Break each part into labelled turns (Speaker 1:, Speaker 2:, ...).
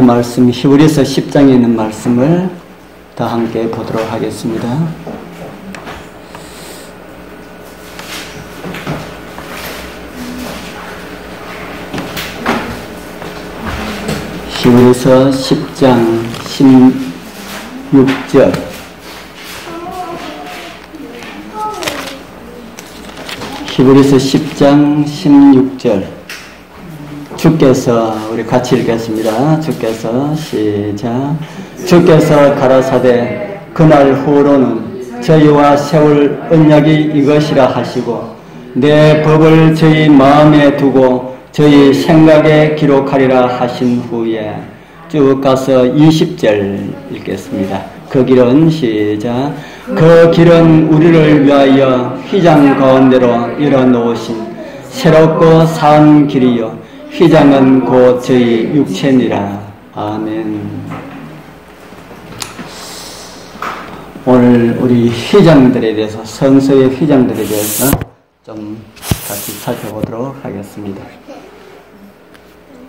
Speaker 1: 말씀 히브리서 10장에 있는 말씀을 다 함께 보도록 하겠습니다. 히브리서 10장 16절 히브리서 10장 16절 주께서 우리 같이 읽겠습니다. 주께서 시작. 주께서 가라사대 그날 후로는 저희와 세울 언약이 이것이라 하시고 내 법을 저희 마음에 두고 저희 생각에 기록하리라 하신 후에 쭉 가서 20절 읽겠습니다. 그 길은 시작. 그 길은 우리를 위하여 휘장 가운데로 열어놓으신 새롭고 산 길이요 휘장은 곧 저희 육체니라. 아멘. 오늘 우리 휘장들에 대해서, 성서의 휘장들에 대해서 좀 같이 살펴보도록 하겠습니다.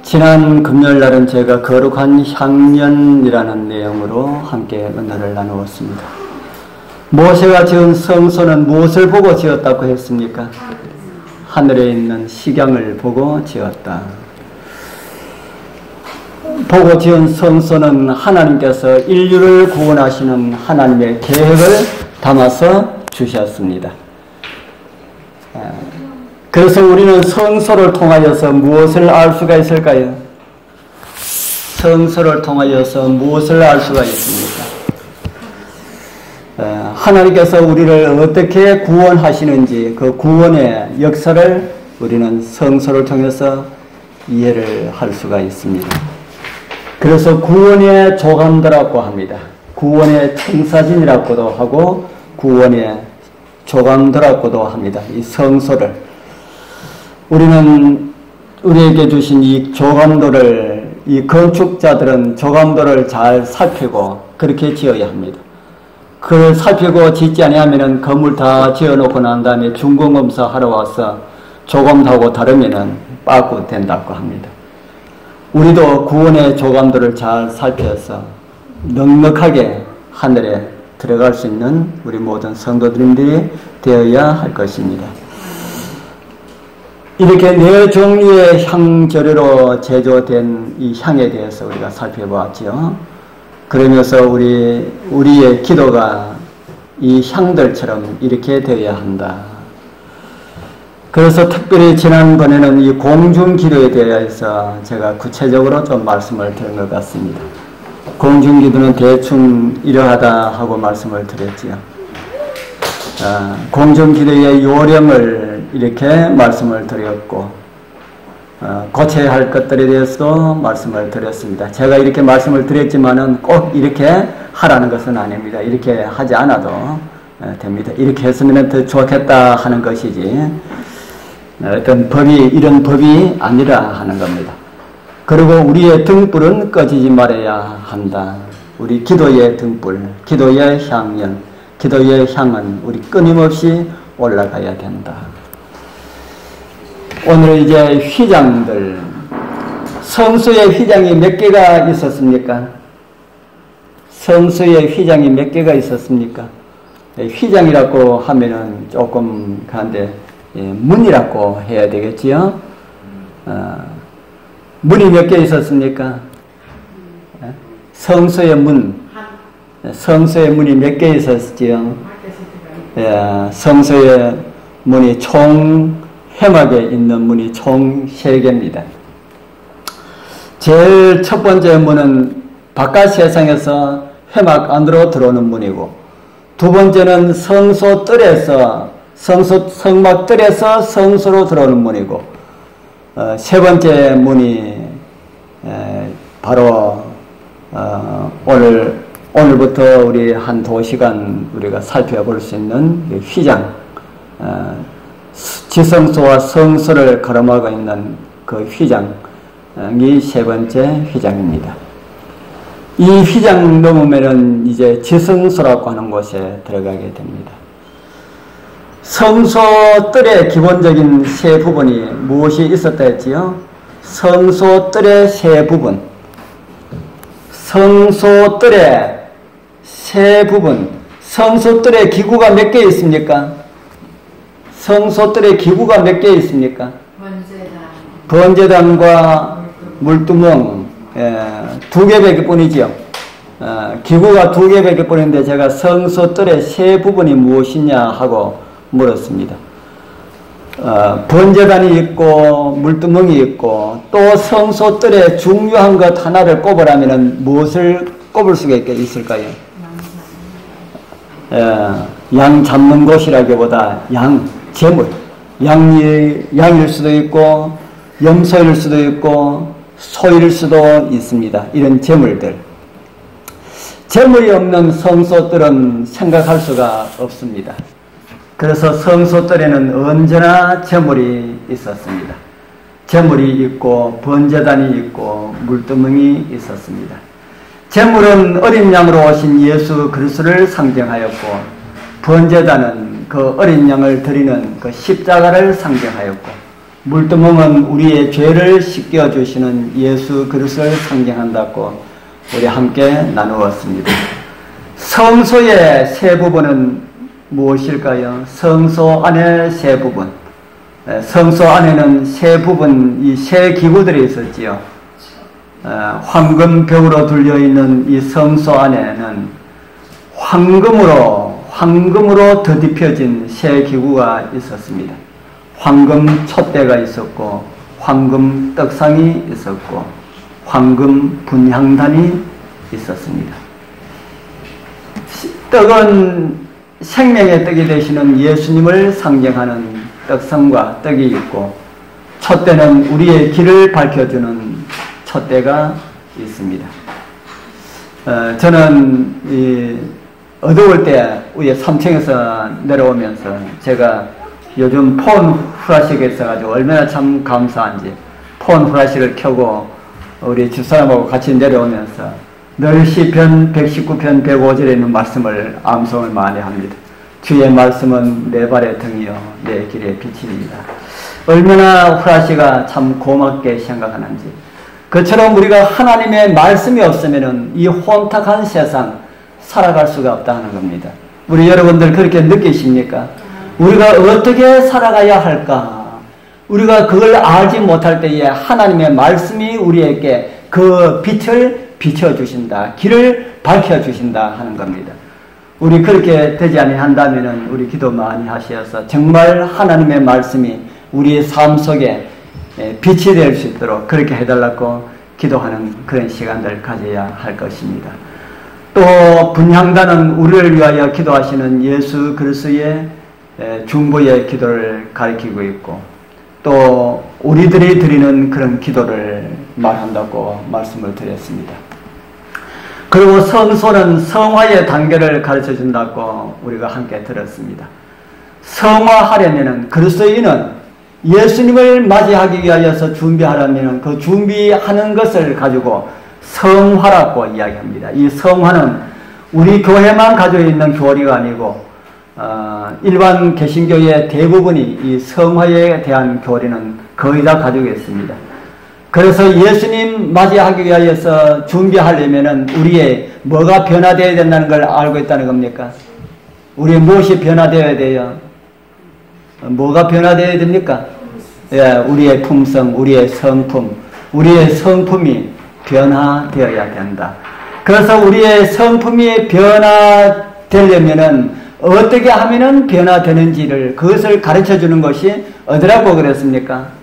Speaker 1: 지난 금요일날은 제가 거룩한 향년이라는 내용으로 함께 은혜를 나누었습니다. 모세가 지은 성소는 무엇을 보고 지었다고 했습니까? 하늘에 있는 식양을 보고 지었다. 보고 지은 성소는 하나님께서 인류를 구원하시는 하나님의 계획을 담아서 주셨습니다. 그래서 우리는 성소를 통하여서 무엇을 알 수가 있을까요? 성소를 통하여서 무엇을 알 수가 있습니까? 하나님께서 우리를 어떻게 구원하시는지 그 구원의 역사를 우리는 성소를 통해서 이해를 할 수가 있습니다. 그래서 구원의 조감도라고 합니다. 구원의 청사진이라고도 하고 구원의 조감도라고도 합니다. 이 성소를 우리는 우리에게 주신 이 조감도를, 이 건축자들은 조감도를 잘 살피고 그렇게 지어야 합니다. 그걸 살피고 짓지 아니하면은 건물 다 지어놓고 난 다음에 중공검사 하러 와서 조감도하고 다르면은 빠꾸 된다고 합니다. 우리도 구원의 조감도를 잘 살펴서 넉넉하게 하늘에 들어갈 수 있는 우리 모든 성도들이 되어야 할 것입니다. 이렇게 네 종류의 향재료로 제조된 이 향에 대해서 우리가 살펴보았죠. 그러면서 우리의 기도가 이 향들처럼 이렇게 되어야 한다. 그래서 특별히 지난번에는 이 공중기도에 대해서 제가 구체적으로 좀 말씀을 드린 것 같습니다. 공중기도는 대충 이러하다 하고 말씀을 드렸지요. 공중기도의 요령을 이렇게 말씀을 드렸고 고쳐야 할 것들에 대해서도 말씀을 드렸습니다. 제가 이렇게 말씀을 드렸지만은 꼭 이렇게 하라는 것은 아닙니다. 이렇게 하지 않아도 됩니다. 이렇게 했으면 더 좋겠다 하는 것이지 어떤 이런 법이 아니라 하는 겁니다. 그리고 우리의 등불은 꺼지지 말아야 한다. 우리 기도의 등불, 기도의 향연, 기도의 향은 우리 끊임없이 올라가야 된다. 오늘 이제 휘장들, 성소의 휘장이 몇 개가 있었습니까? 성소의 휘장이 몇 개가 있었습니까? 휘장이라고 하면은 조금 그런데 문이라고 해야 되겠지요? 문이 몇 개 있었습니까? 성소의 문, 성소의 문이 몇 개 있었지요? 성소의 문이 총 회막에 있는 문이 총 3개입니다. 제일 첫 번째 문은 바깥 세상에서 회막 안으로 들어오는 문이고, 두 번째는 성소 뜰에서, 성막 뜰에서 성소로 들어오는 문이고, 세 번째 문이 바로 오늘부터 우리 한 2시간 우리가 살펴볼 수 있는 휘장, 지성소와 성소를 가로막고 있는 그 휘장이 세 번째 휘장입니다. 이 휘장 넘으면은 이제 지성소라고 하는 곳에 들어가게 됩니다. 성소 뜰의 기본적인 세 부분이 무엇이 있었다 했지요? 성소 뜰의 세 부분. 성소뜰의 세 부분, 성소뜰의 기구가 몇 개 있습니까? 성소뜰의 기구가 몇 개 있습니까? 번제단과 물두멍, 두 개밖에 뿐이지요. 기구가 두 개밖에 뿐인데 제가 성소뜰의 세 부분이 무엇이냐 하고 물었습니다. 번제단이 있고 물두멍이 있고 또 성소뜰의 중요한 것 하나를 꼽으라면 무엇을 꼽을 수가 있을까요? 양 잡는 곳이라기보다 제물, 양일 수도 있고 염소일 수도 있고 소일 수도 있습니다. 이런 제물들. 제물이 없는 성소뜰은 생각할 수가 없습니다. 그래서 성소뜰에는 언제나 제물이 있었습니다. 제물이 있고 번제단이 있고 물두멍이 있었습니다. 제물은 어린 양으로 오신 예수 그리스도를 상징하였고 번제단은 그 어린 양을 드리는 그 십자가를 상징하였고 물두멍은 우리의 죄를 씻겨주시는 예수 그리스도를 상징한다고 우리 함께 나누었습니다. 성소의 세 부분은 무엇일까요? 성소 안의 세 부분. 성소 안에는 세 부분, 이 세 기구들이 있었지요. 황금벽으로 둘려있는 이 성소 안에는 황금으로 더딥혀진 세 기구가 있었습니다. 황금 촛대가 있었고, 황금 떡상이 있었고, 황금 분향단이 있었습니다. 떡은 생명의 떡이 되시는 예수님을 상징하는 떡상과 떡이 있고, 촛대는 우리의 길을 밝혀주는 촛대가 있습니다. 저는 어두울 때 위에 3층에서 내려오면서 제가 요즘 폰 후라시가 있어가지고 얼마나 참 감사한지 폰 후라시를 켜고 우리 집사람하고 같이 내려오면서 늘 시편 119편 105절에 있는 말씀을 암송을 많이 합니다. 주의 말씀은 내 발의 등이요 내 길의 빛입니다. 얼마나 후라시가 참 고맙게 생각하는지. 그처럼 우리가 하나님의 말씀이 없으면 이 혼탁한 세상 살아갈 수가 없다는 겁니다. 우리 여러분들 그렇게 느끼십니까? 우리가 어떻게 살아가야 할까? 우리가 그걸 알지 못할 때에 하나님의 말씀이 우리에게 그 빛을 비춰주신다. 길을 밝혀주신다 하는 겁니다. 우리 그렇게 되지 아니한다면 우리 기도 많이 하셔서 정말 하나님의 말씀이 우리의 삶 속에 빛이 될 수 있도록 그렇게 해달라고 기도하는 그런 시간들 가져야 할 것입니다. 또 분향단은 우리를 위하여 기도하시는 예수 그리스도의 중보의 기도를 가리키고 있고 또 우리들이 드리는 그런 기도를 말한다고 말씀을 드렸습니다. 그리고 성소는 성화의 단계를 가르쳐준다고 우리가 함께 들었습니다. 성화하려면 그리스도인은 예수님을 맞이하기 위하여서 준비하려면 그 준비하는 것을 가지고 성화라고 이야기합니다. 이 성화는 우리 교회만 가지고 있는 교리가 아니고 일반 개신교의 대부분이 이 성화에 대한 교리는 거의 다 가지고 있습니다. 그래서 예수님 맞이하기 위하여서 준비하려면 우리의 뭐가 변화되어야 된다는 걸 알고 있다는 겁니까? 우리의 무엇이 변화되어야 돼요? 뭐가 변화되어야 됩니까? 우리의 품성, 우리의 성품, 우리의 성품이 변화되어야 된다. 그래서 우리의 성품이 변화되려면은 어떻게 하면은 변화되는지를 그것을 가르쳐 주는 것이 어디라고 그랬습니까?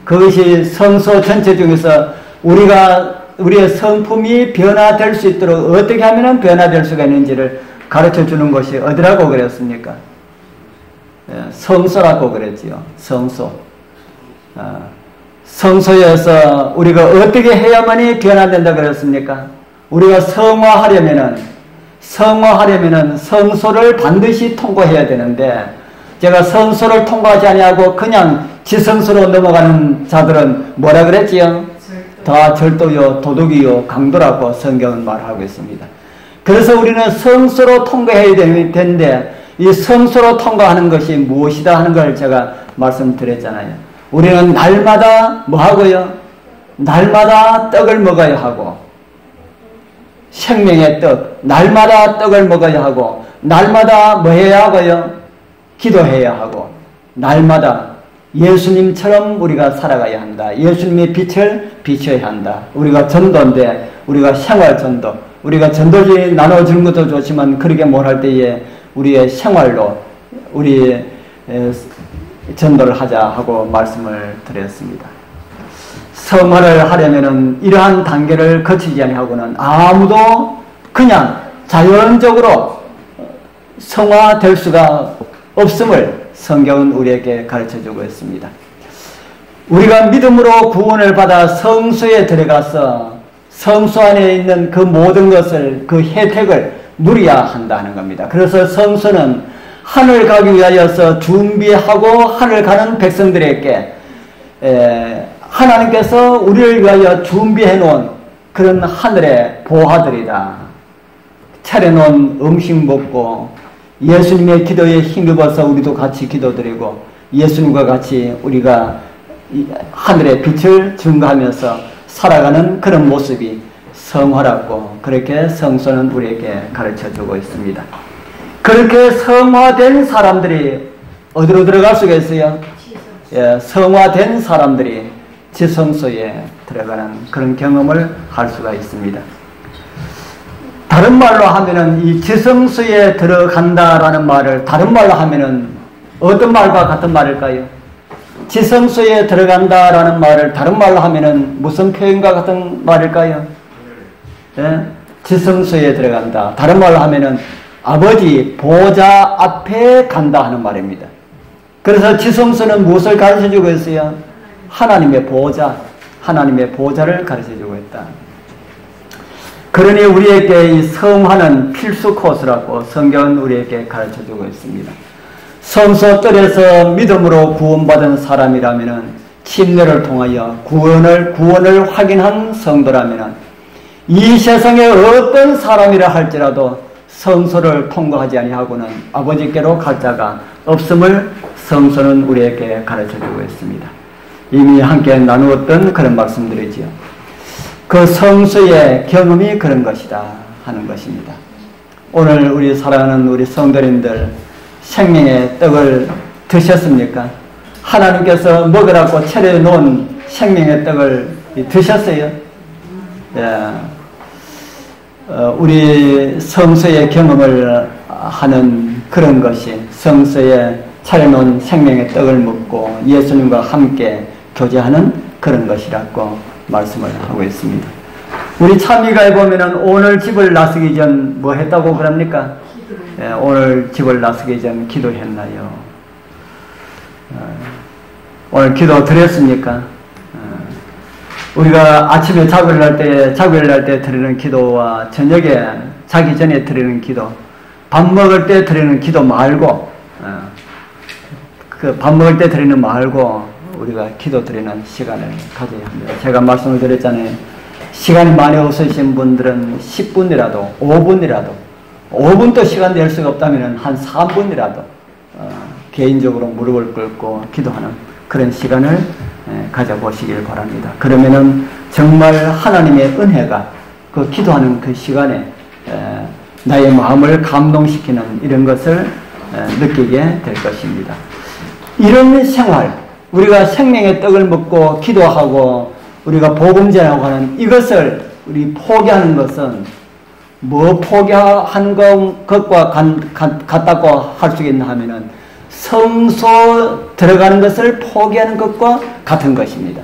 Speaker 1: 그것이 성소 전체 중에서 우리의 성품이 변화될 수 있도록 어떻게 하면은 변화될 수가 있는지를 가르쳐 주는 것이 어디라고 그랬습니까? 성소라고 그랬지요. 성소. 성소에서 우리가 어떻게 해야만이 변화된다 그랬습니까? 우리가 성화하려면은 성소를 반드시 통과해야 되는데 제가 성소를 통과하지 아니하고 그냥 지성소로 넘어가는 자들은 뭐라 그랬지요? 다 절도요, 도둑이요, 강도라고 성경은 말하고 있습니다. 그래서 우리는 성소로 통과해야 되는데 이 성소로 통과하는 것이 무엇이다 하는 걸 제가 말씀드렸잖아요. 우리는 날마다 뭐 하고요? 날마다 떡을 먹어야 하고 생명의 떡, 날마다 떡을 먹어야 하고 날마다 뭐 해야 하고요? 기도해야 하고 날마다 예수님처럼 우리가 살아가야 한다. 예수님의 빛을 비춰야 한다. 우리가 전도인데 우리가 생활 전도, 우리가 전도지 나눠주는 것도 좋지만 그렇게 못할 때에 우리의 생활로 우리 전도를 하자 하고 말씀을 드렸습니다. 성화를 하려면은 이러한 단계를 거치지 아니하고는 아무도 그냥 자연적으로 성화될 수가 없음을 성경은 우리에게 가르쳐주고 있습니다. 우리가 믿음으로 구원을 받아 성소에 들어가서 성소 안에 있는 그 모든 것을, 그 혜택을 누려야 한다는 겁니다. 그래서 성소는 하늘 가기 위하여서 준비하고 하늘 가는 백성들에게 하나님께서 우리를 위하여 준비해 놓은 그런 하늘의 보화들이다. 차려놓은 음식 먹고 예수님의 기도에 힘입어서 우리도 같이 기도드리고 예수님과 같이 우리가 하늘의 빛을 증거하면서 살아가는 그런 모습이 성화라고 그렇게 성서는 우리에게 가르쳐주고 있습니다. 그렇게 성화된 사람들이 어디로 들어갈 수가 있어요? 예, 성화된 사람들이 지성소에 들어가는 그런 경험을 할 수가 있습니다. 다른 말로 하면은 이 지성소에 들어간다라는 말을 다른 말로 하면은 어떤 말과 같은 말일까요? 지성소에 들어간다라는 말을 다른 말로 하면은 무슨 표현과 같은 말일까요? 예? 지성소에 들어간다. 다른 말로 하면은 아버지 보좌 앞에 간다 하는 말입니다. 그래서 지성소는 무엇을 가르쳐주고 있어요? 하나님의 보좌, 하나님의 보좌를 가르쳐주고 있다. 그러니 우리에게 이 성화는 필수 코스라고 성경은 우리에게 가르쳐주고 있습니다. 성소 뜰에서 믿음으로 구원받은 사람이라면은 침례를 통하여 구원을 확인한 성도라면은 이 세상에 어떤 사람이라 할지라도 성소를 통과하지 아니하고는 아버지께로 갈 자가 없음을 성서는 우리에게 가르쳐주고 있습니다. 이미 함께 나누었던 그런 말씀들이지요. 그 성소의 경험이 그런 것이다 하는 것입니다. 오늘 우리 사랑하는 우리 성도님들 생명의 떡을 드셨습니까? 하나님께서 먹으라고 차려놓은 생명의 떡을 드셨어요? 예. 우리 성소의 경험을 하는 그런 것이 성소에 차려놓은 생명의 떡을 먹고 예수님과 함께 교제하는 그런 것이라고 말씀을 하고 있습니다. 우리 참미가에 보면은 오늘 집을 나서기 전 뭐 했다고 그럽니까? 예, 오늘 집을 나서기 전 기도했나요? 오늘 기도 드렸습니까? 우리가 아침에 자고를 할 때 드리는 기도와 저녁에 자기 전에 드리는 기도, 밥 먹을 때 드리는 기도 말고, 그 밥 먹을 때 드리는 말고 우리가 기도 드리는 시간을 가져야 합니다. 제가 말씀을 드렸잖아요. 시간이 많이 없으신 분들은 10분이라도 5분도 시간 낼 수가 없다면 한 3분이라도 개인적으로 무릎을 꿇고 기도하는 그런 시간을 가져보시길 바랍니다. 그러면은 정말 하나님의 은혜가 그 기도하는 그 시간에 나의 마음을 감동시키는 이런 것을 느끼게 될 것입니다. 이런 생활, 우리가 생명의 떡을 먹고 기도하고 우리가 복음 전하고 하는 이것을 우리 포기하는 것은 뭐 포기하는 것과 같다고 할 수 있나 하면은 성소 들어가는 것을 포기하는 것과 같은 것입니다.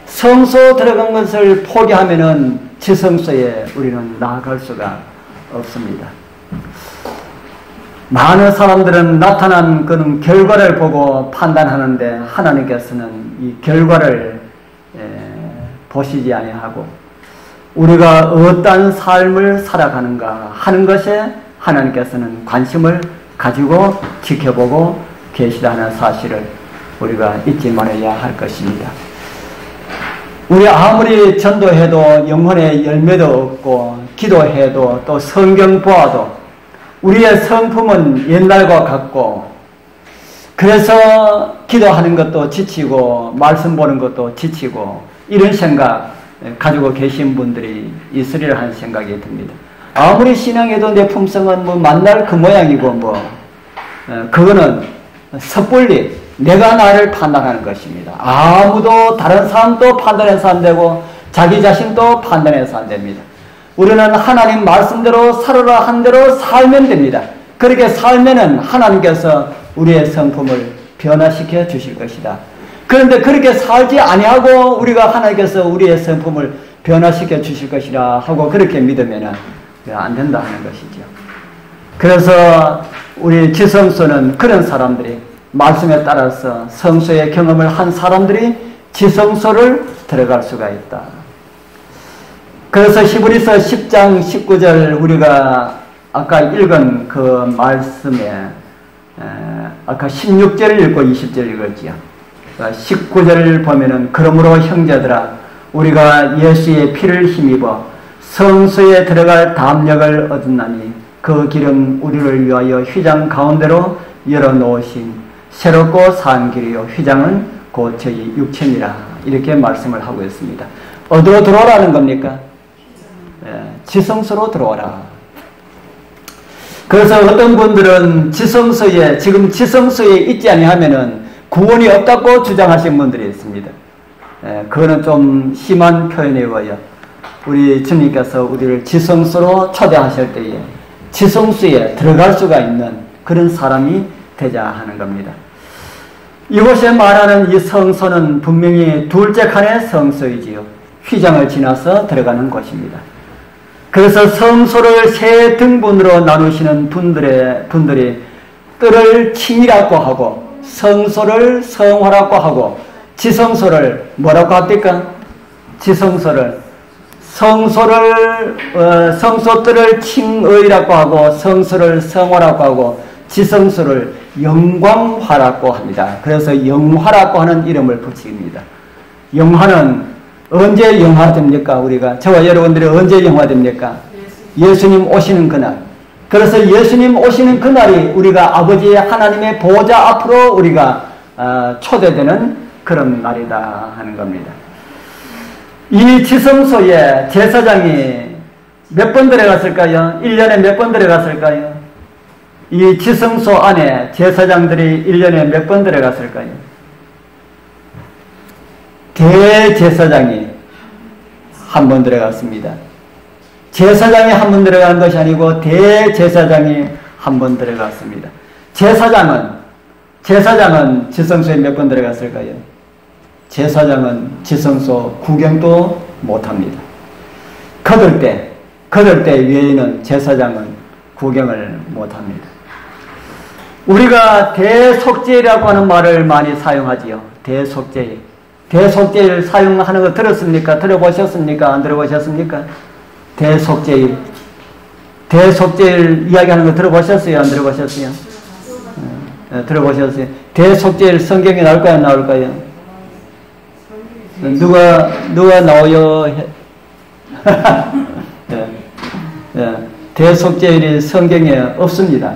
Speaker 1: 성소 들어간 것을 포기하면은 지성소에 우리는 나아갈 수가 없습니다. 많은 사람들은 나타난 그런 결과를 보고 판단하는데 하나님께서는 이 결과를 보시지 아니하고 우리가 어떠한 삶을 살아가는가 하는 것에 하나님께서는 관심을 가지고 지켜보고 계시다는 사실을 우리가 잊지 말아야 할 것입니다. 우리 아무리 전도해도 영혼의 열매도 없고 기도해도 또 성경 보아도 우리의 성품은 옛날과 같고 그래서 기도하는 것도 지치고 말씀 보는 것도 지치고 이런 생각 가지고 계신 분들이 있으리라 하는 생각이 듭니다. 아무리 신앙해도 내 품성은 뭐 만날 그 모양이고 그거는 섣불리 내가 나를 판단하는 것입니다. 아무도 다른 사람도 판단해서 안 되고 자기 자신도 판단해서 안 됩니다. 우리는 하나님 말씀대로 살아라 한 대로 살면 됩니다. 그렇게 살면은 하나님께서 우리의 성품을 변화시켜 주실 것이다. 그런데 그렇게 살지 아니하고 우리가 하나님께서 우리의 성품을 변화시켜 주실 것이라 하고 그렇게 믿으면은 안 된다 하는 것이죠. 그래서 우리 지성소는 그런 사람들이 말씀에 따라서 성소의 경험을 한 사람들이 지성소를 들어갈 수가 있다. 그래서 히브리서 10장 19절 우리가 아까 읽은 그 말씀에 아까 16절을 읽고 20절을 읽었지요. 19절을 보면은 그러므로 형제들아 우리가 예수의 피를 힘입어 성소에 들어갈 담력을 얻었나니 그 길은 우리를 위하여 휘장 가운데로 열어놓으신 새롭고 산 길이요 휘장은 곧 저희 육체니라 이렇게 말씀을 하고 있습니다. 어디로 들어오라는 겁니까? 지성소로 들어오라. 그래서 어떤 분들은 지금 지성소에 있지 아니하면은 구원이 없다고 주장하신 분들이 있습니다. 그거는 좀 심한 표현이고요. 우리 주님께서 우리를 지성소로 초대하실 때에 지성소에 들어갈 수가 있는 그런 사람이 되자 하는 겁니다. 이곳에 말하는 이 성소는 분명히 둘째 칸의 성소이지요. 휘장을 지나서 들어가는 곳입니다. 그래서 성소를 세 등분으로 나누시는 분들이 뜰을 칭이라고 하고 성소를 성화라고 하고 지성소를 뭐라고 합니까? 지성소를 성소뜰을 칭의라고 하고 성소를 성화라고 하고 지성소를 영광화라고 합니다. 그래서 영화라고 하는 이름을 붙입니다. 영화는 언제 영화됩니까? 우리가 저와 여러분들이 언제 영화됩니까? 예수님 오시는 그날. 그래서 예수님 오시는 그날이 우리가 아버지 하나님의 보좌 앞으로 우리가 초대되는 그런 날이다 하는 겁니다. 이 지성소에 제사장이 몇 번 들어갔을까요? 1년에 몇 번 들어갔을까요? 이 지성소 안에 제사장들이 1년에 몇 번 들어갔을까요? 대제사장이 한 번 들어갔습니다. 제사장이 한 번 들어간 것이 아니고 대제사장이 한 번 들어갔습니다. 제사장은 지성소에 몇 번 들어갔을까요? 제사장은 지성소 구경도 못합니다. 거들 때 외에는 제사장은 구경을 못합니다. 우리가 대속죄라고 하는 말을 많이 사용하지요. 대속죄일 사용하는 거 들었습니까? 들어보셨습니까? 안 들어보셨습니까? 대속죄일 이야기하는 거 들어보셨어요? 안 들어보셨어요? 들어보셨어요? 대속죄일 성경에 나올까요? 안 나올까요? 누가 나와요? 대속죄일이 성경에 없습니다.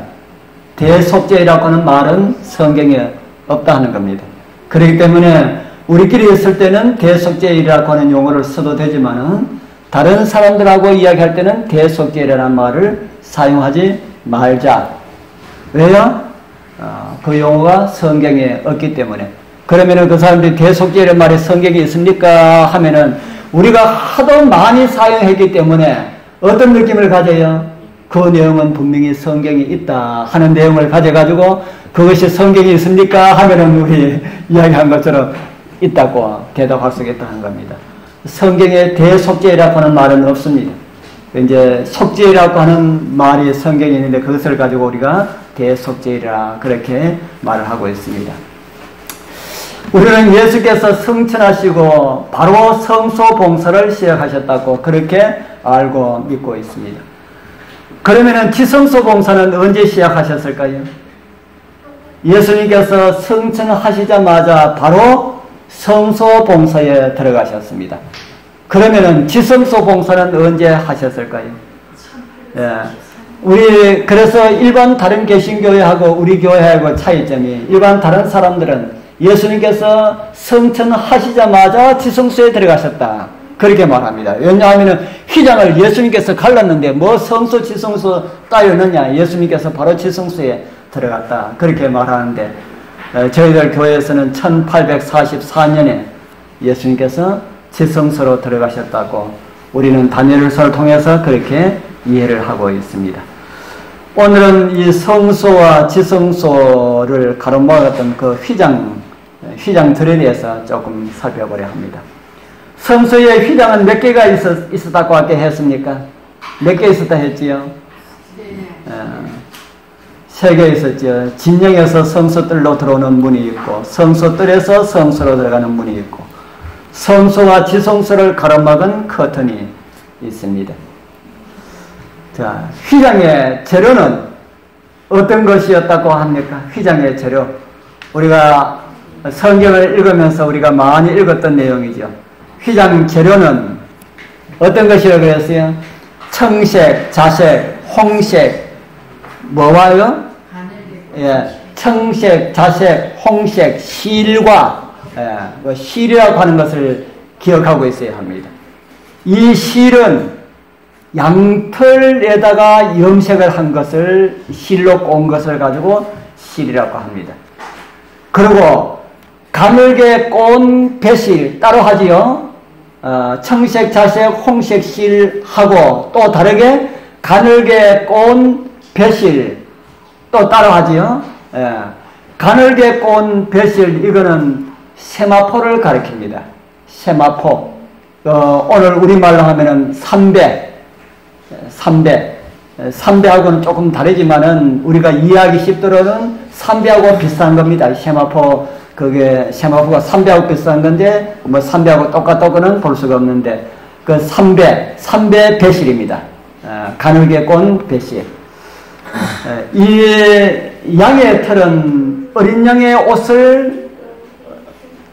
Speaker 1: 대속죄라고 하는 말은 성경에 없다 하는 겁니다. 그렇기 때문에 우리끼리 있을 때는 대속죄이라고 하는 용어를 써도 되지만은 다른 사람들하고 이야기할 때는 대속죄라는 말을 사용하지 말자. 왜요? 그 용어가 성경에 없기 때문에. 그러면은 그 사람들이 대속죄라는 말이 성경에 있습니까? 하면은 우리가 하도 많이 사용했기 때문에 어떤 느낌을 가져요? 그 내용은 분명히 성경에 있다 하는 내용을 가져가지고 그것이 성경에 있습니까? 하면은 우리 이야기한 것처럼 있다고 대답할 수 있다는 겁니다. 성경에 대속죄라고 하는 말은 없습니다. 이제 속죄라고 하는 말이 성경에 있는데 그것을 가지고 우리가 대속죄라 그렇게 말을 하고 있습니다. 우리는 예수께서 승천하시고 바로 성소 봉사를 시작하셨다고 그렇게 알고 믿고 있습니다. 그러면은 지성소 봉사는 언제 시작하셨을까요? 예수님께서 승천하시자마자 바로 성소 봉사에 들어가셨습니다. 그러면은 지성소 봉사는 언제 하셨을까요? 우리 그래서 일반 다른 개신교회하고 우리 교회하고 차이점이 일반 다른 사람들은 예수님께서 승천하시자마자 지성소에 들어가셨다 그렇게 말합니다. 왜냐하면 휘장을 예수님께서 갈랐는데 뭐 성소 지성소 따였느냐. 예수님께서 바로 지성소에 들어갔다. 그렇게 말하는데 저희들 교회에서는 1844년에 예수님께서 지성소로 들어가셨다고 우리는 다니엘서를 통해서 그렇게 이해를 하고 있습니다. 오늘은 이 성소와 지성소를 가로막았던 그 휘장들에 대해서 조금 살펴보려 합니다. 성소의 휘장은 몇 개가 있었다고 아까 했습니까? 몇 개 있었다 했지요? 네. 3개 있었죠. 진영에서 성소뜰로 들어오는 문이 있고 성소뜰에서 성소로 들어가는 문이 있고 성소와 지성소를 가로막은 커튼이 있습니다. 자, 휘장의 재료는 어떤 것이었다고 합니까? 휘장의 재료. 우리가 성경을 읽으면서 우리가 많이 읽었던 내용이죠. 휘장 재료는 어떤 것이라고 그랬어요? 청색, 자색, 홍색, 뭐와요? 예, 청색, 자색, 홍색, 실과 실이라고 하는 것을 기억하고 있어야 합니다. 이 실은 양털에다가 염색을 한 것을 실로 꼰 것을 가지고 실이라고 합니다. 그리고 가늘게 꼰 배실 따로 하지요. 청색, 자색, 홍색 실하고 또 다르게 가늘게 꼰 배실 또 따로 하지요. 가늘게 꼰 배실 이거는 세마포를 가리킵니다. 세마포. 오늘 우리말로 하면은 삼배하고는 조금 다르지만은 우리가 이해하기 쉽도록은 삼배하고 비슷한 겁니다. 세마포가 삼배하고 비슷한 건데 뭐 삼배하고 똑같다고는 볼 수가 없는데 그 삼배 배실입니다. 가늘게 꼰 배실. 이 양의 털은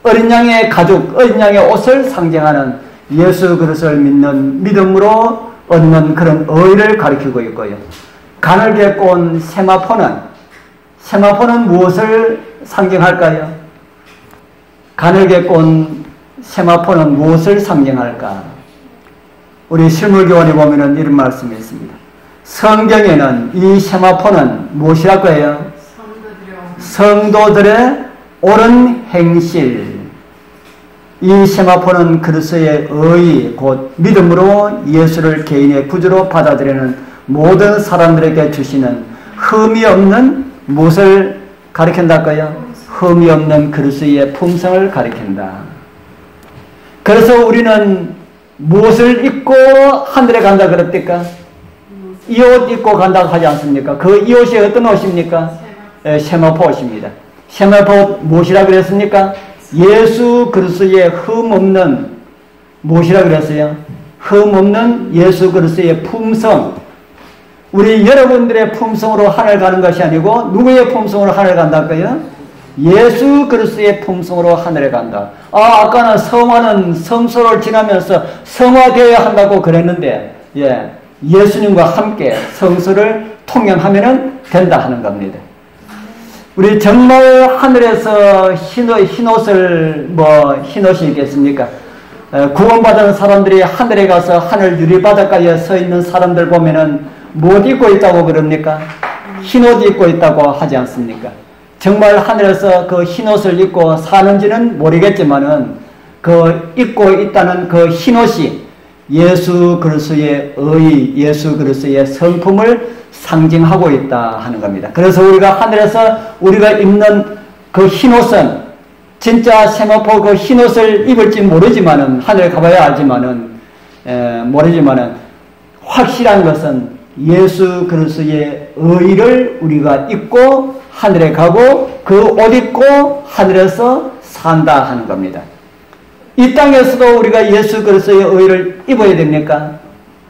Speaker 1: 어린 양의 가죽, 어린 양의 옷을 상징하는 예수 그리스도를 믿는 믿음으로 얻는 그런 의를 가리키고 있고요. 가늘게 꼰 세마포는 무엇을 상징할까요? 가늘게 꼰 세마포는 무엇을 상징할까? 우리 실물교원에 보면은 이런 말씀이 있습니다. 성경에는 이 세마포는 무엇이라고 해요? 성도들의 옳은 행실. 이 세마포는 그리스도의 의 곧 믿음으로 예수를 개인의 구주로 받아들이는 모든 사람들에게 주시는 흠이 없는 무엇을 가리킨다고요? 흠이 없는 그리스도의 품성을 가리킨다. 그래서 우리는 무엇을 입고 하늘에 간다 그랬습니까? 이 옷 입고 간다고 하지 않습니까? 그 이 옷이 어떤 옷입니까? 세마포 옷입니다. 세마포 무엇이라 그랬습니까? 예수 그리스도의 흠 없는 무엇이라 그랬어요? 흠 없는 예수 그리스도의 품성. 우리 여러분들의 품성으로 하늘 가는 것이 아니고 누구의 품성으로 하늘 간다고요? 예수 그리스도의 품성으로 하늘에 간다. 아까는 성화는 성소를 지나면서 성화되어야 한다고 그랬는데 예수님과 함께 성소를 통행하면 된다 하는 겁니다. 우리 정말 하늘에서 흰옷을 흰옷이 있겠습니까? 구원받은 사람들이 하늘에 가서 하늘 유리바닥가에 서 있는 사람들 보면은 못 입고 있다고 그럽니까? 흰옷 입고 있다고 하지 않습니까? 정말 하늘에서 그 흰옷을 입고 사는지는 모르겠지만은 그 입고 있다는 그 흰옷이 예수 그리스도의 의, 예수 그리스도의 성품을 상징하고 있다 하는 겁니다. 그래서 우리가 하늘에서 우리가 입는 그 흰옷은 진짜 세마포 그 흰옷을 입을지 모르지만은 하늘에 가봐야 알지만은 모르지만은 확실한 것은 예수 그리스도의 의를 우리가 입고 하늘에 가고 그 옷 입고 하늘에서 산다 하는 겁니다. 이 땅에서도 우리가 예수 그리스도의 의를 입어야 됩니까?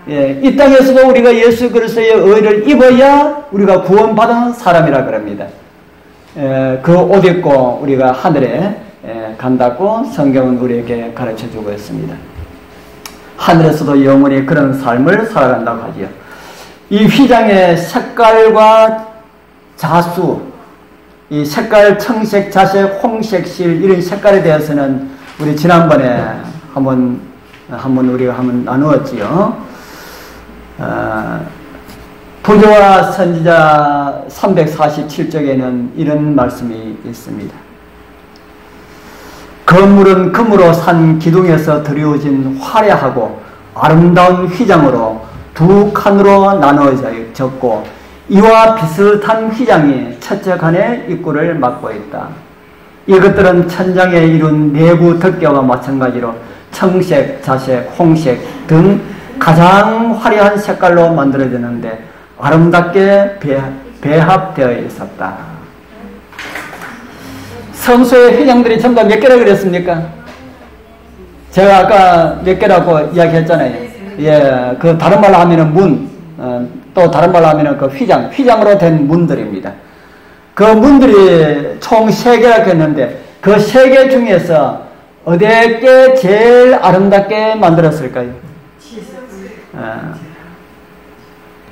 Speaker 1: 이 땅에서도 우리가 예수 그리스도의 의를 입어야 우리가 구원받은 사람이라 그럽니다. 그 옷 입고 우리가 하늘에 간다고 성경은 우리에게 가르쳐주고 있습니다. 하늘에서도 영원히 그런 삶을 살아간다고 하지요. 이 휘장의 색깔과 자수, 이 색깔, 청색, 자색, 홍색, 실 이런 색깔에 대해서는 우리 지난번에 한번 한번 우리가 한번 나누었지요. 부조와 선지자 347쪽에는 이런 말씀이 있습니다. 건물은 금으로 산 기둥에서 드리워진 화려하고 아름다운 휘장으로 두 칸으로 나누어졌고 이와 비슷한 휘장이 첫째 칸의 입구를 막고 있다. 이것들은 천장에 이룬 내부 덮개와 마찬가지로 청색, 자색, 홍색 등 가장 화려한 색깔로 만들어졌는데 아름답게 배합되어 있었다. 성소의 휘장들이 전부 몇 개라고 그랬습니까? 제가 아까 몇 개라고 이야기했잖아요. 예, 그 다른 말로 하면은 문, 또 다른 말로 하면은 그 휘장으로 된 문들입니다. 그 문들이 총 3개라고 했는데 그 3개 중에서 어디에 제일 아름답게 만들었을까요?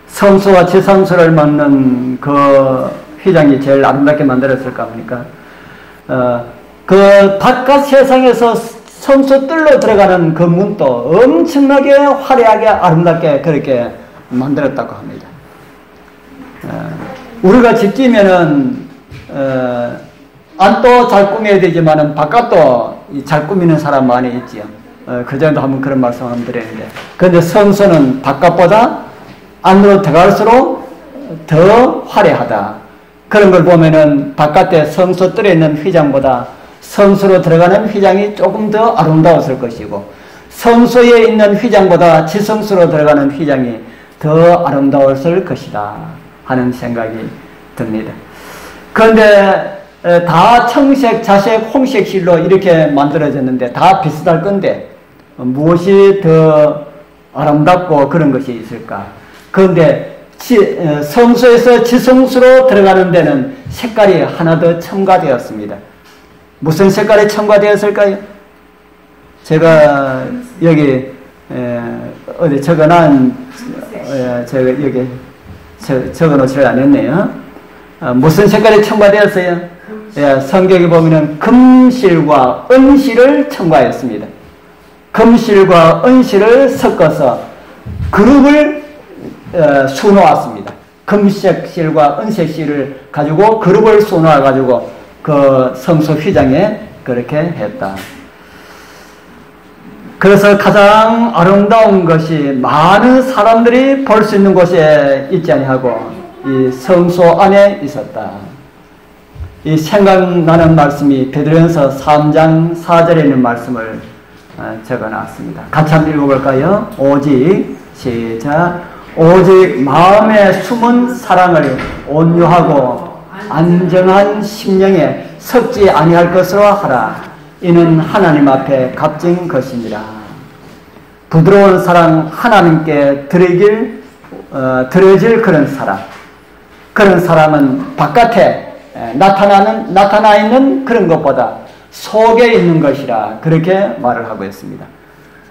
Speaker 1: 성소와 지성소를 막는 그 휘장이 제일 아름답게 만들었을까 합니까? 그 바깥 세상에서 성소 뜰로 들어가는 그 문도 엄청나게 화려하게 아름답게 그렇게 만들었다고 합니다. 우리가 집 지으면은 안도 잘 꾸며야 되지만은 바깥도 잘 꾸미는 사람 많이 있지요. 그 정도 한번 그런 말씀 한번 드렸는데, 그런데 성소는 바깥보다 안으로 들어갈수록 더 화려하다. 그런 걸 보면은 바깥에 성소 뜰에 있는 휘장보다 성소로 들어가는 휘장이 조금 더 아름다웠을 것이고, 성소에 있는 휘장보다 지성소로 들어가는 휘장이 더 아름다웠을 것이다 하는 생각이 듭니다. 그런데 다 청색, 자색, 홍색 실로 이렇게 만들어졌는데 다 비슷할 건데 무엇이 더 아름답고 그런 것이 있을까? 그런데 성소에서 지성소로 들어가는 데는 색깔이 하나 더 첨가되었습니다. 무슨 색깔이 첨가되었을까요? 제가 여기 어디 적어놓은 제가 여기 적어놓지를 않았네요. 무슨 색깔이 첨가되었어요? 예, 성경에 보면은 금실과 은실을 첨가했습니다. 금실과 은실을 섞어서 그룹을 수놓았습니다. 금색 실과 은색 실을 가지고 그룹을 수놓아 가지고 그 성소 휘장에 그렇게 했다. 그래서 가장 아름다운 것이 많은 사람들이 볼 수 있는 곳에 있지 아니하고 이 성소 안에 있었다. 이 생각나는 말씀이 베드로전서 3장 4절에 있는 말씀을 적어놨습니다. 같이 한번 읽어볼까요? 오직 시작. 오직 마음에 숨은 사랑을 온유하고 안정한 심령에 섞지 아니할 것으로 하라. 이는 하나님 앞에 값진 것이니라. 부드러운 사랑, 하나님께 드려질 그런 사랑. 그런 사람은 바깥에 나타나 있는 그런 것보다 속에 있는 것이라 그렇게 말을 하고 있습니다.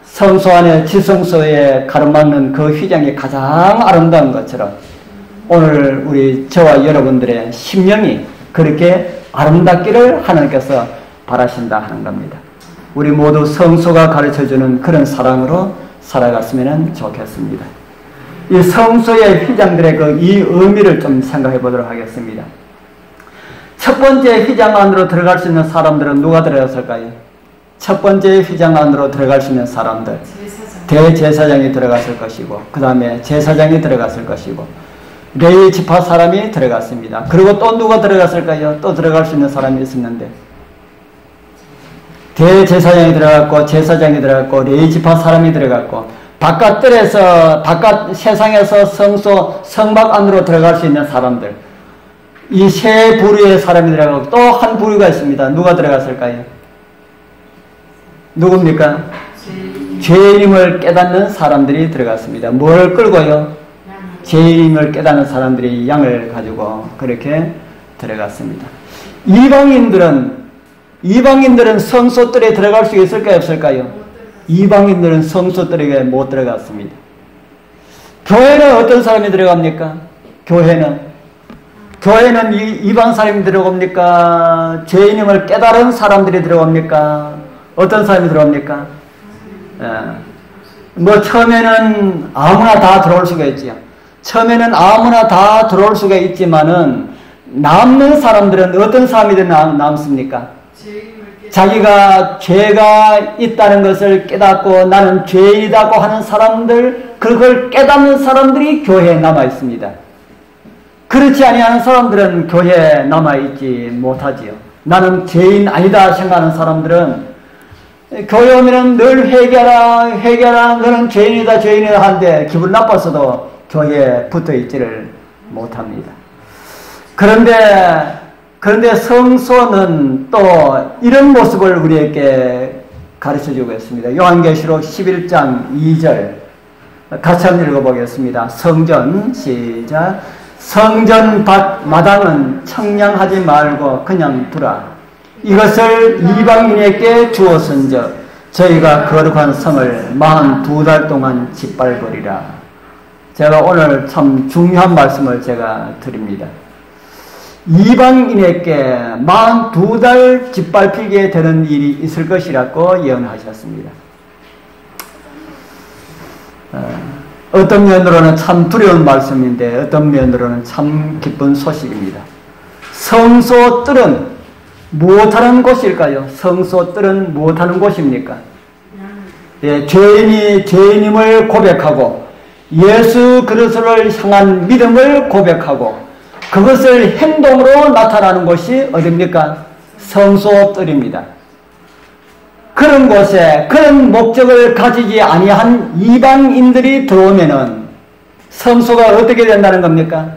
Speaker 1: 성소 안에 지성소에 가로막는 그 휘장이 가장 아름다운 것처럼 오늘 우리 저와 여러분들의 심령이 그렇게 아름답기를 하나님께서 바라신다 하는 겁니다. 우리 모두 성소가 가르쳐주는 그런 사랑으로 살아갔으면 좋겠습니다. 이 성소의 휘장들의 이 의미를 좀 생각해 보도록 하겠습니다. 첫 번째 휘장 안으로 들어갈 수 있는 사람들은 누가 들어갔을까요? 첫 번째 휘장 안으로 들어갈 수 있는 사람들, 대제사장이 들어갔을 것이고, 그 다음에 제사장이 들어갔을 것이고, 레위 지파 사람이 들어갔습니다. 그리고 또 누가 들어갔을까요? 또 들어갈 수 있는 사람이 있었는데, 대제사장이 들어갔고, 제사장이 들어갔고, 레위 지파 사람이 들어갔고, 바깥 세상에서 성막 안으로 들어갈 수 있는 사람들, 이 세 부류의 사람이 들어가고 또 한 부류가 있습니다. 누가 들어갔을까요? 누굽니까? 죄인임을 깨닫는 사람들이 들어갔습니다. 뭘 끌고요? 죄인임을 깨닫는 사람들이 양을 가지고 그렇게 들어갔습니다. 이방인들은 성소뜰에 들어갈 수 있을까요? 없을까요? 이방인들은 성소뜰에 못 들어갔습니다. 교회는 어떤 사람이 들어갑니까? 교회는 이방 사람이 들어갑니까? 죄인임을 깨달은 사람들이 들어갑니까? 어떤 사람이 들어갑니까? 뭐 처음에는 아무나 다 들어올 수가 있지요. 처음에는 아무나 다 들어올 수가 있지만은 남는 사람들은 어떤 사람이 남습니까? 자기가 죄가 있다는 것을 깨닫고 나는 죄인이라고 하는 사람들, 그걸 깨닫는 사람들이 교회에 남아 있습니다. 그렇지 아니하는 사람들은 교회에 남아 있지 못하지요. 나는 죄인 아니다 생각하는 사람들은 교회 오면은 늘 회개하라, 너는 죄인이다, 죄인이다 하는데 기분 나빠서도 교회에 붙어 있지를 못합니다. 그런데 성소는 또 이런 모습을 우리에게 가르쳐주고 있습니다. 요한계시록 11장 2절 같이 한번 읽어보겠습니다. 성전 시작. 성전 밭 마당은 청량하지 말고 그냥 두라. 이것을 이방인에게 주었은즉 저희가 거룩한 성을 42달 동안 짓밟으리라. 제가 오늘 참 중요한 말씀을 제가 드립니다. 이방인에게 42달 짓밟히게 되는 일이 있을 것이라고 예언하셨습니다. 어떤 면으로는 참 두려운 말씀인데 어떤 면으로는 참 기쁜 소식입니다. 성소뜰은 무엇하는 곳일까요? 성소뜰은 무엇하는 곳입니까? 예, 죄인임을 고백하고 예수 그리스도를 향한 믿음을 고백하고 그것을 행동으로 나타나는 곳이 어디입니까? 성소뜰입니다. 그런 곳에 그런 목적을 가지지 아니한 이방인들이 들어오면은 성소가 어떻게 된다는 겁니까?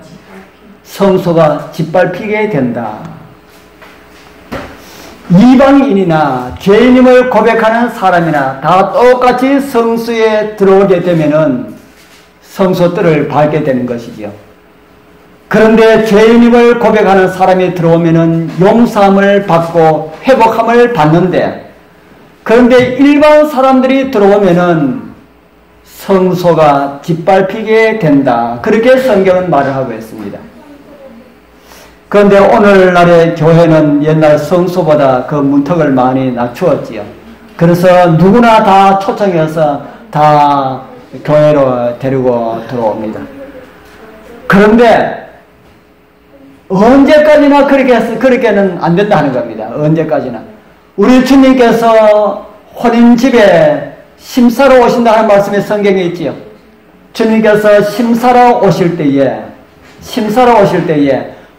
Speaker 1: 성소가 짓밟히게 된다. 이방인이나 죄인임을 고백하는 사람이나 다 똑같이 성소에 들어오게 되면은 성소뜰을 밟게 되는 것이지요. 그런데 죄인임을 고백하는 사람이 들어오면은 용서함을 받고 회복함을 받는데, 그런데 일반 사람들이 들어오면은 성소가 짓밟히게 된다. 그렇게 성경은 말을 하고 있습니다. 그런데 오늘날의 교회는 옛날 성소보다 그 문턱을 많이 낮추었지요. 그래서 누구나 다 초청해서 다 교회로 데리고 들어옵니다. 그런데 언제까지나 그렇게는 안 된다는 겁니다. 언제까지나. 우리 주님께서 혼인집에 심사로 오신다는 말씀이 성경에 있지요. 주님께서 심사로 오실 때에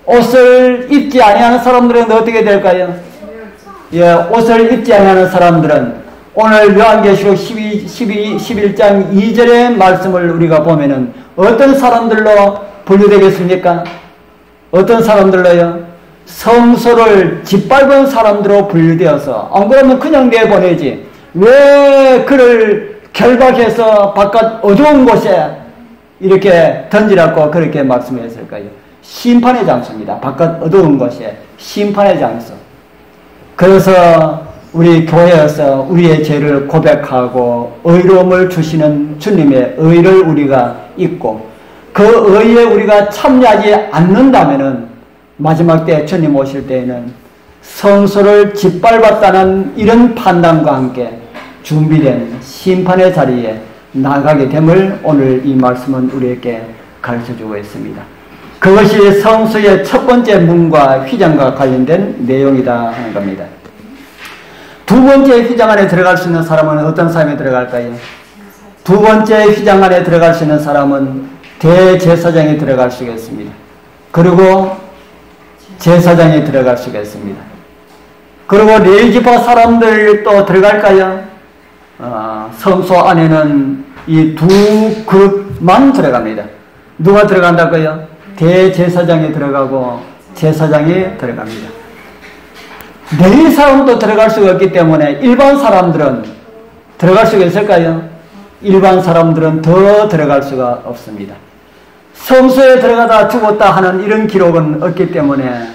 Speaker 1: 옷을 입지 아니하는 사람들은 어떻게 될까요? 예, 옷을 입지 아니하는 사람들은 오늘 요한계시록 11장 2절의 말씀을 우리가 보면은 어떤 사람들로 분류되겠습니까? 어떤 사람들로요? 성소를 짓밟은 사람들로 분류되어서, 안 그러면 그냥 내보내지. 왜 그를 결박해서 바깥 어두운 곳에 이렇게 던지라고 그렇게 말씀했을까요? 심판의 장소입니다. 바깥 어두운 곳에 심판의 장소. 그래서 우리 교회에서 우리의 죄를 고백하고 의로움을 주시는 주님의 의를 우리가 잊고 그 의에 우리가 참여하지 않는다면은 마지막 때 주님 오실 때에는 성소를 짓밟았다는 이런 판단과 함께 준비된 심판의 자리에 나가게 됨을 오늘 이 말씀은 우리에게 가르쳐주고 있습니다. 그것이 성소의 첫 번째 문과 휘장과 관련된 내용이다 하는 겁니다. 두 번째 휘장 안에 들어갈 수 있는 사람은 어떤 사람이 들어갈까요? 두 번째 휘장 안에 들어갈 수 있는 사람은 대제사장이 들어갈 수가 있습니다. 그리고 제사장이 들어갈 수가 있습니다. 그리고 레위지파 사람들도 들어갈까요? 성소 안에는 이 두 그룹만 들어갑니다. 누가 들어간다고요? 대제사장이 들어가고 제사장이 들어갑니다. 레위 사람도 들어갈 수가 없기 때문에 일반 사람들은 들어갈 수가 있을까요? 일반 사람들은 더 들어갈 수가 없습니다. 성소에 들어가다 죽었다 하는 이런 기록은 없기 때문에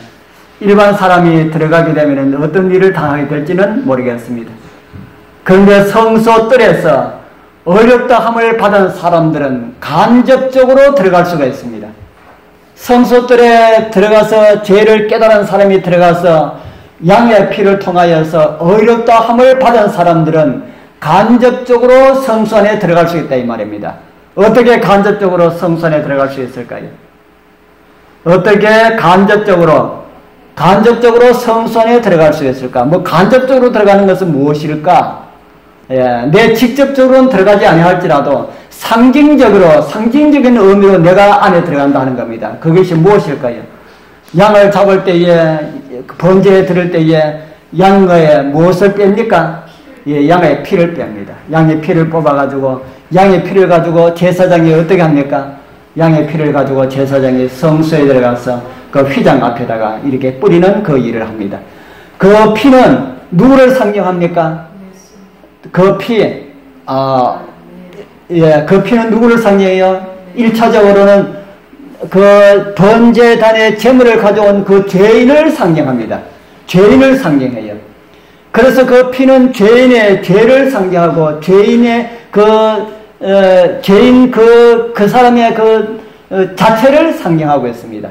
Speaker 1: 일반 사람이 들어가게 되면 어떤 일을 당하게 될지는 모르겠습니다. 그런데 성소뜰에서 어렵다함을 받은 사람들은 간접적으로 들어갈 수가 있습니다. 성소뜰에 들어가서 죄를 깨달은 사람이 들어가서 양의 피를 통하여서 어렵다함을 받은 사람들은 간접적으로 성소 안에 들어갈 수 있다 이 말입니다. 어떻게 간접적으로 성소 안에 들어갈 수 있을까요? 어떻게 간접적으로 성소 안에 들어갈 수 있을까? 뭐 간접적으로 들어가는 것은 무엇일까? 내 직접적으로는 들어가지 아니할지라도 상징적인 의미로 내가 안에 들어간다 하는 겁니다. 그것이 무엇일까요? 양을 잡을 때에, 번제에 들을 때에 양의 무엇을 뺍니까? 양의 피를 뺍니다. 양의 피를 뽑아가지고, 양의 피를 가지고 제사장이 어떻게 합니까? 양의 피를 가지고 제사장이 성소에 들어가서 그 휘장 앞에다가 이렇게 뿌리는 그 일을 합니다. 그 피는 누구를 상징합니까? 그 피, 그 피는 누구를 상징해요? 1차적으로는 그 번제단의 제물을 가져온 그 죄인을 상징합니다. 죄인을 상징해요. 그래서 그 피는 죄인의 죄를 상징하고 죄인의 죄인 그 사람의 자체를 상징하고 있습니다.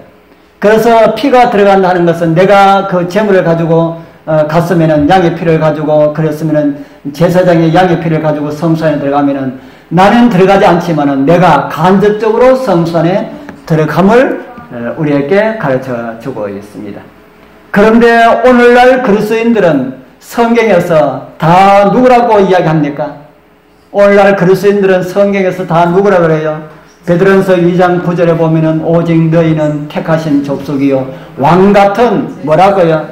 Speaker 1: 그래서 피가 들어간다는 것은 내가 그 제물을 가지고 갔으면은 양의 피를 가지고 그랬으면은 제사장의 양의 피를 가지고 성소 안에 들어가면은 나는 들어가지 않지만은 내가 간접적으로 성소 안에 들어감을 우리에게 가르쳐 주고 있습니다. 그런데 오늘날 그리스도인들은 성경에서 다 누구라고 이야기합니까? 오늘날 그리스도인들은 성경에서 다 누구라 그래요? 베드로전서 2장 9절에 보면은 오직 너희는 택하신 족속이요 왕같은 뭐라고요?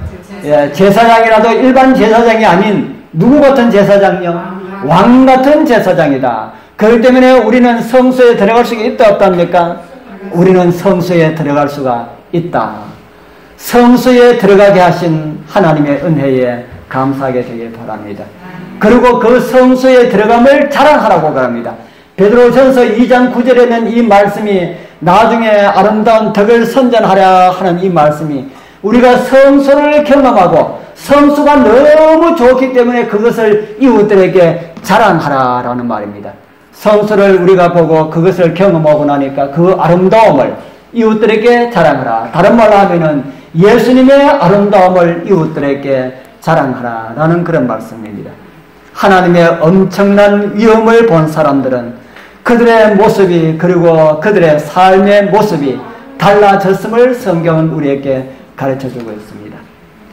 Speaker 1: 제사장이라도 일반 제사장이 아닌 누구 같은 제사장이요? 왕같은 제사장이다. 그렇기 때문에 우리는 성소에 들어갈 수가 있다 없답니까? 우리는 성소에 들어갈 수가 있다. 성소에 들어가게 하신 하나님의 은혜에 감사하게 되길 바랍니다. 그리고 그 성소에 들어감을 자랑하라고 합니다. 베드로전서 2장 9절에는 이 말씀이 나중에 아름다운 덕을 선전하려 하는 이 말씀이 우리가 성소를 경험하고 성소가 너무 좋기 때문에 그것을 이웃들에게 자랑하라라는 말입니다. 성소를 우리가 보고 그것을 경험하고 나니까 그 아름다움을 이웃들에게 자랑하라. 다른 말로 하면은 예수님의 아름다움을 이웃들에게 자랑하라라는 그런 말씀입니다. 하나님의 엄청난 위엄을 본 사람들은 그들의 모습이 그리고 그들의 삶의 모습이 달라졌음을 성경은 우리에게 가르쳐주고 있습니다.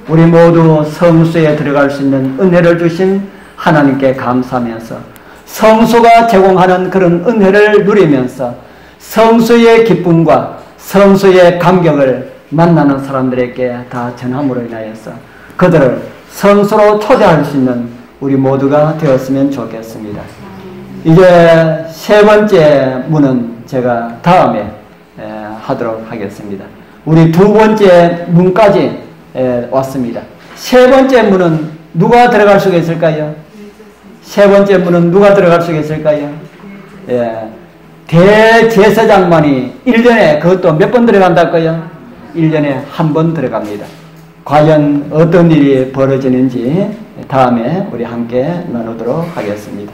Speaker 1: 우리 모두 성소에 들어갈 수 있는 은혜를 주신 하나님께 감사하면서 성소가 제공하는 그런 은혜를 누리면서 성소의 기쁨과 성소의 감격을 만나는 사람들에게 다 전함으로 인하여서 그들을 성소로 초대할 수 있는 우리 모두가 되었으면 좋겠습니다. 이제 세 번째 문은 제가 다음에 하도록 하겠습니다. 우리 두 번째 문까지 왔습니다. 세 번째 문은 누가 들어갈 수가 있을까요? 세 번째 문은 누가 들어갈 수가 있을까요? 대제사장만이 1년에 그것도 몇 번 들어간다고요? 1년에 한 번 들어갑니다. 과연 어떤 일이 벌어지는지 다음에 우리 함께 나누도록 하겠습니다.